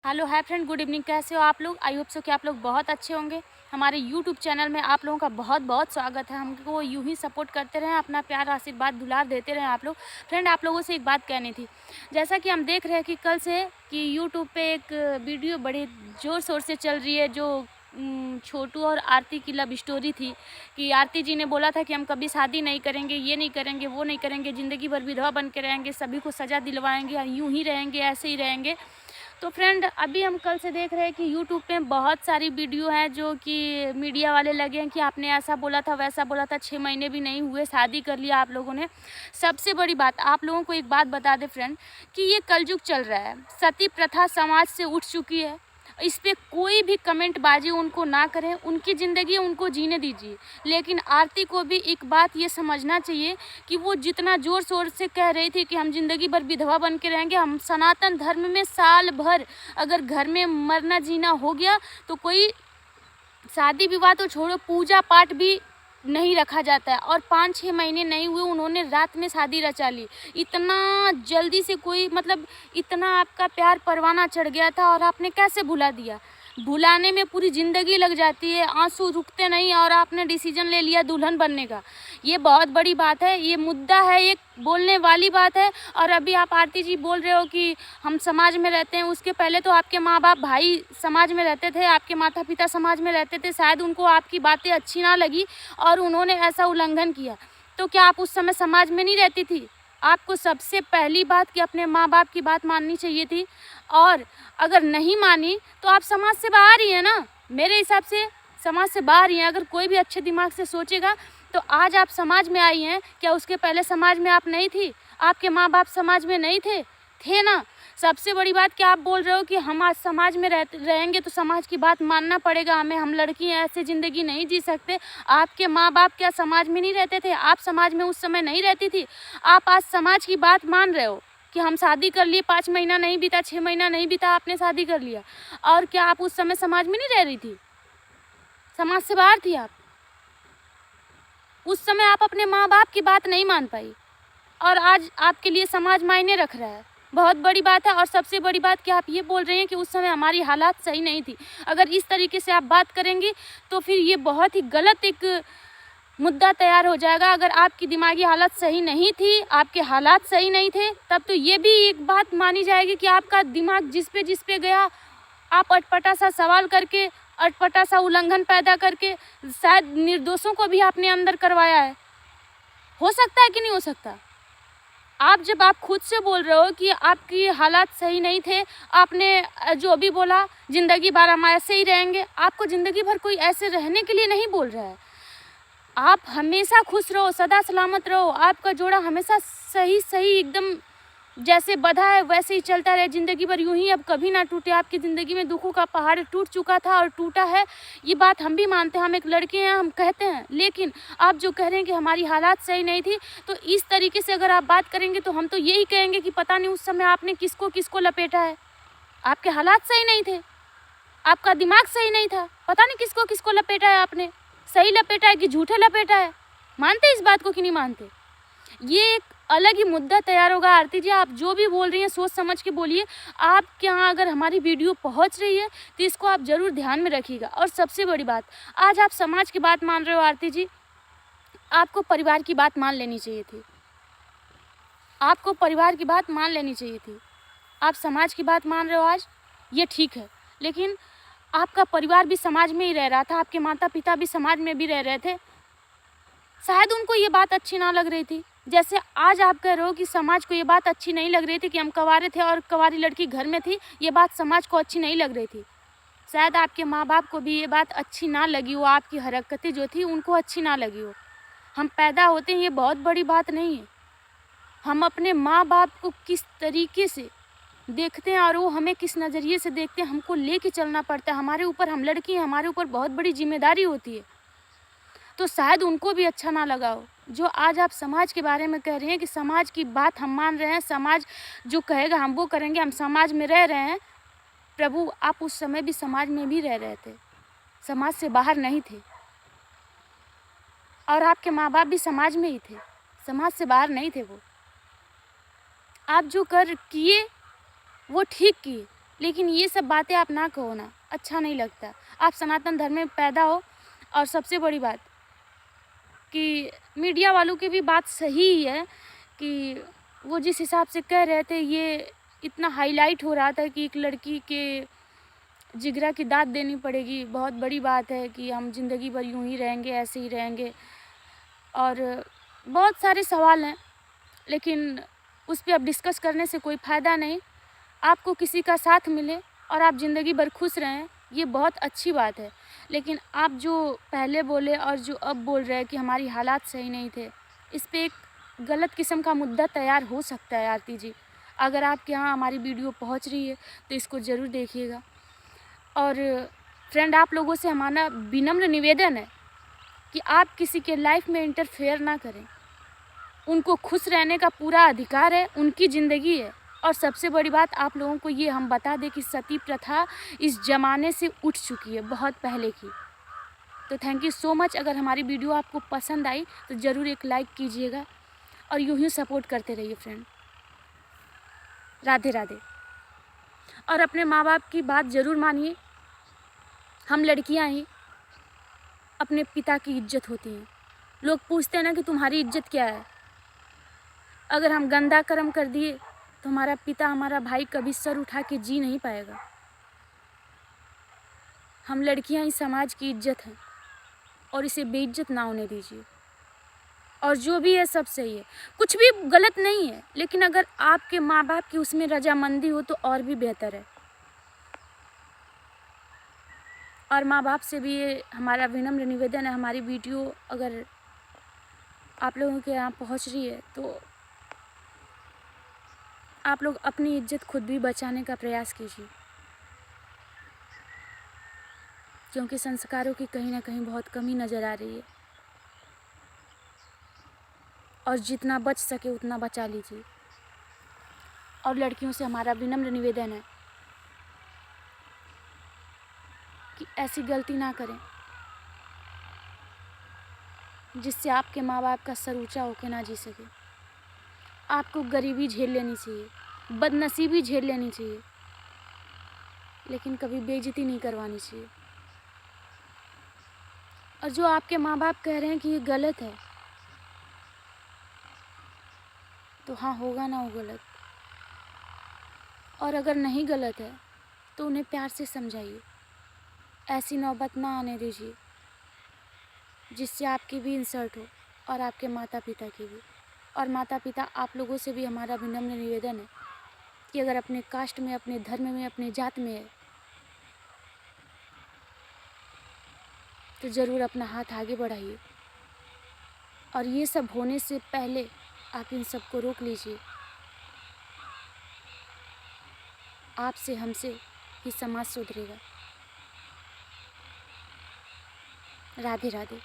Hello hi friend, good evening. कैसे हो आप लोग? आई होप सो कि आप लोग बहुत अच्छे होंगे। हमारे यूट्यूब चैनल में आप लोगों का बहुत बहुत स्वागत है। हमको यूं ही सपोर्ट करते रहें, अपना प्यार आशीर्वाद दुलार देते रहें आप लोग। फ्रेंड, आप लोगों से एक बात कहनी थी। जैसा कि हम देख रहे हैं कि कल से कि यूट्यूब पे एक वीडियो बड़े ज़ोर शोर से चल रही है, जो छोटू और आरती की लव स्टोरी थी। कि आरती जी ने बोला था कि हम कभी शादी नहीं करेंगे, ये नहीं करेंगे, वो नहीं करेंगे, ज़िंदगी भर विधवा बन के रहेंगे, सभी को सज़ा दिलवाएंगे, यूं ही रहेंगे, ऐसे ही रहेंगे। तो फ्रेंड, अभी हम कल से देख रहे हैं कि यूट्यूब पे बहुत सारी वीडियो हैं जो कि मीडिया वाले लगे हैं कि आपने ऐसा बोला था, वैसा बोला था, 6 महीने भी नहीं हुए शादी कर लिया आप लोगों ने। सबसे बड़ी बात, आप लोगों को एक बात बता दें फ्रेंड, कि ये कलयुग चल रहा है, सती प्रथा समाज से उठ चुकी है। इस पे कोई भी कमेंट बाजी उनको ना करें, उनकी ज़िंदगी उनको जीने दीजिए। लेकिन आरती को भी एक बात ये समझना चाहिए कि वो जितना ज़ोर शोर से कह रही थी कि हम ज़िंदगी भर विधवा बन के रहेंगे, हम सनातन धर्म में साल भर अगर घर में मरना जीना हो गया तो कोई शादी विवाह तो छोड़ो, पूजा पाठ भी नहीं रखा जाता है। और 5-6 महीने नहीं हुए, उन्होंने रात में शादी रचा ली। इतना जल्दी से कोई, मतलब इतना आपका प्यार परवाना चढ़ गया था और आपने कैसे भुला दिया? भुलाने में पूरी ज़िंदगी लग जाती है, आंसू रुकते नहीं, और आपने डिसीजन ले लिया दुल्हन बनने का। ये बहुत बड़ी बात है, ये मुद्दा है, एक बोलने वाली बात है। और अभी आप आरती जी बोल रहे हो कि हम समाज में रहते हैं, उसके पहले तो आपके माँ बाप भाई समाज में रहते थे, आपके माता पिता समाज में रहते थे। शायद उनको आपकी बातें अच्छी ना लगी और उन्होंने ऐसा उल्लंघन किया। तो क्या आप उस समय समाज में नहीं रहती थी? आपको सबसे पहली बात कि अपने माँ बाप की बात माननी चाहिए थी। और अगर नहीं मानी तो आप समाज से बाहर ही हैं ना। मेरे हिसाब से समाज से बाहर ही हैं। अगर कोई भी अच्छे दिमाग से सोचेगा तो आज आप समाज में आई हैं, क्या उसके पहले समाज में आप नहीं थी? आपके माँ बाप समाज में नहीं थे? थे ना। सबसे बड़ी बात कि आप बोल रहे हो कि हम आज समाज में रहेंगे तो समाज की बात मानना पड़ेगा हमें, हम लड़की हैं, ऐसे ज़िंदगी नहीं जी सकते। आपके माँ बाप क्या समाज में नहीं रहते थे? आप समाज में उस समय नहीं रहती थी? आप आज समाज की बात मान रहे हो कि हम शादी कर लिए, 5 महीना नहीं बीता, 6 महीना नहीं बीता, आपने शादी कर लिया। और क्या आप उस समय समाज में नहीं रह रही थी? समाज से बाहर थी आप। उस समय आप अपने माँ बाप की बात नहीं मान पाई और आज आपके लिए समाज मायने रख रहा है। बहुत बड़ी बात है। और सबसे बड़ी बात कि आप ये बोल रहे हैं कि उस समय हमारी हालात सही नहीं थी। अगर इस तरीके से आप बात करेंगी तो फिर ये बहुत ही गलत एक मुद्दा तैयार हो जाएगा। अगर आपकी दिमागी हालत सही नहीं थी, आपके हालात सही नहीं थे, तब तो ये भी एक बात मानी जाएगी कि आपका दिमाग जिस पे गया, आप अटपटा सा सवाल करके, अटपटा सा उल्लंघन पैदा करके शायद निर्दोषों को भी आपने अंदर करवाया है। हो सकता है कि नहीं हो सकता? जब आप खुद से बोल रहे हो कि आपकी हालात सही नहीं थे, आपने जो भी बोला ज़िंदगी भर हम ऐसे ही रहेंगे, आपको ज़िंदगी भर कोई ऐसे रहने के लिए नहीं बोल रहा है। आप हमेशा खुश रहो, सदा सलामत रहो, आपका जोड़ा हमेशा सही एकदम जैसे बँधा है वैसे ही चलता रहे ज़िंदगी भर, यूँ ही अब कभी ना टूटे। आपकी ज़िंदगी में दुखों का पहाड़ टूट चुका था और टूटा है, ये बात हम भी मानते हैं, हम एक लड़के हैं, हम कहते हैं। लेकिन आप जो कह रहे हैं कि हमारी हालात सही नहीं थी, तो इस तरीके से अगर आप बात करेंगे तो हम तो यही कहेंगे कि पता नहीं उस समय आपने किसको लपेटा है। आपके हालात सही नहीं थे, आपका दिमाग सही नहीं था, पता नहीं किसको लपेटा है आपने। सही लपेटा है कि झूठे लपेटा है? मानते इस बात को कि नहीं मानते? ये एक अलग ही मुद्दा तैयार होगा। आरती जी, आप जो भी बोल रही हैं सोच समझ के बोलिए। आपके यहाँ अगर हमारी वीडियो पहुँच रही है तो इसको आप ज़रूर ध्यान में रखिएगा। और सबसे बड़ी बात, आज आप समाज की बात मान रहे हो आरती जी, आपको परिवार की बात मान लेनी चाहिए थी। आपको परिवार की बात मान लेनी चाहिए थी। आप समाज की बात मान रहे हो आज, ये ठीक है, लेकिन आपका परिवार भी समाज में ही रह रहा था, आपके माता पिता भी समाज में भी रह रहे थे। शायद उनको ये बात अच्छी ना लग रही थी। जैसे आज आप कह रहे हो कि समाज को ये बात अच्छी नहीं लग रही थी कि हम कँवारे थे और कँवारी लड़की घर में थी, ये बात समाज को अच्छी नहीं लग रही थी। शायद आपके माँ बाप को भी ये बात अच्छी ना लगी हो, आपकी हरकतें जो थी उनको अच्छी ना लगी हो। हम पैदा होते हैं, ये बहुत बड़ी बात नहीं है। हम अपने माँ बाप को किस तरीके से देखते हैं और वो हमें किस नज़रिए से देखते हैं, हमको लेके चलना पड़ता है। हमारे ऊपर, हम लड़की हैं, हमारे ऊपर बहुत बड़ी जिम्मेदारी होती है। तो शायद उनको भी अच्छा ना लगा हो। जो आज आप समाज के बारे में कह रहे हैं कि समाज की बात हम मान रहे हैं, समाज जो कहेगा हम वो करेंगे, हम समाज में रह रहे हैं। प्रभु, आप उस समय भी समाज में भी रह रहे थे, समाज से बाहर नहीं थे। और आपके माँ बाप भी समाज में ही थे, समाज से बाहर नहीं थे। वो आप जो किए वो ठीक किए, लेकिन ये सब बातें आप ना कहो ना, अच्छा नहीं लगता। आप सनातन धर्म में पैदा हो। और सबसे बड़ी बात कि मीडिया वालों की भी बात सही ही है कि वो जिस हिसाब से कह रहे थे, ये इतना हाईलाइट हो रहा था कि एक लड़की के जिगरा की दाद देनी पड़ेगी, बहुत बड़ी बात है कि हम ज़िंदगी भर यूँ ही रहेंगे, ऐसे ही रहेंगे। और बहुत सारे सवाल हैं, लेकिन उस पे अब डिस्कस करने से कोई फ़ायदा नहीं। आपको किसी का साथ मिले और आप ज़िंदगी भर खुश रहें, ये बहुत अच्छी बात है। लेकिन आप जो पहले बोले और जो अब बोल रहे हैं कि हमारी हालात सही नहीं थे, इस पे एक गलत किस्म का मुद्दा तैयार हो सकता है आरती जी। अगर आपके यहाँ हमारी वीडियो पहुँच रही है तो इसको ज़रूर देखिएगा। और फ्रेंड, आप लोगों से हमारा विनम्र निवेदन है कि आप किसी के लाइफ में इंटरफेयर ना करें। उनको खुश रहने का पूरा अधिकार है, उनकी ज़िंदगी है। और सबसे बड़ी बात, आप लोगों को ये हम बता दें कि सती प्रथा इस ज़माने से उठ चुकी है, बहुत पहले की। तो थैंक यू सो मच। अगर हमारी वीडियो आपको पसंद आई तो ज़रूर एक लाइक कीजिएगा और यूँ ही सपोर्ट करते रहिए फ्रेंड। राधे राधे। और अपने माँ बाप की बात ज़रूर मानिए। हम लड़कियाँ ही, अपने पिता की इज्जत होती हैं। लोग पूछते हैं ना कि तुम्हारी इज्जत क्या है। अगर हम गंदा कर्म कर दिए तो हमारा पिता, हमारा भाई कभी सर उठा के जी नहीं पाएगा। हम लड़कियां ही समाज की इज्जत हैं और इसे बेइज्जत ना होने दीजिए। और जो भी है सब सही है, कुछ भी गलत नहीं है, लेकिन अगर आपके माँ बाप की उसमें रजामंदी हो तो और भी बेहतर है। और माँ बाप से भी ये हमारा विनम्र निवेदन है, हमारी वीडियो अगर आप लोगों के यहाँ पहुँच रही है तो आप लोग अपनी इज्जत खुद भी बचाने का प्रयास कीजिए, क्योंकि संस्कारों की कहीं ना कहीं बहुत कमी नज़र आ रही है। और जितना बच सके उतना बचा लीजिए। और लड़कियों से हमारा विनम्र निवेदन है कि ऐसी गलती ना करें जिससे आपके माँ बाप का सर ऊँचा होकर ना जी सके। आपको गरीबी झेल लेनी चाहिए, बदनसीबी झेल लेनी चाहिए, लेकिन कभी बेइज्जती नहीं करवानी चाहिए। और जो आपके माँ बाप कह रहे हैं कि ये गलत है, तो हाँ, होगा ना वो गलत। और अगर नहीं गलत है तो उन्हें प्यार से समझाइए, ऐसी नौबत ना आने दीजिए जिससे आपकी भी इंसल्ट हो और आपके माता पिता की भी। और माता पिता, आप लोगों से भी हमारा विनम्र निवेदन है कि अगर अपने कास्ट में, अपने धर्म में, अपने जात में है तो ज़रूर अपना हाथ आगे बढ़ाइए। और ये सब होने से पहले आप इन सब को रोक लीजिए। आपसे, हमसे ही समाज सुधरेगा। राधे राधे।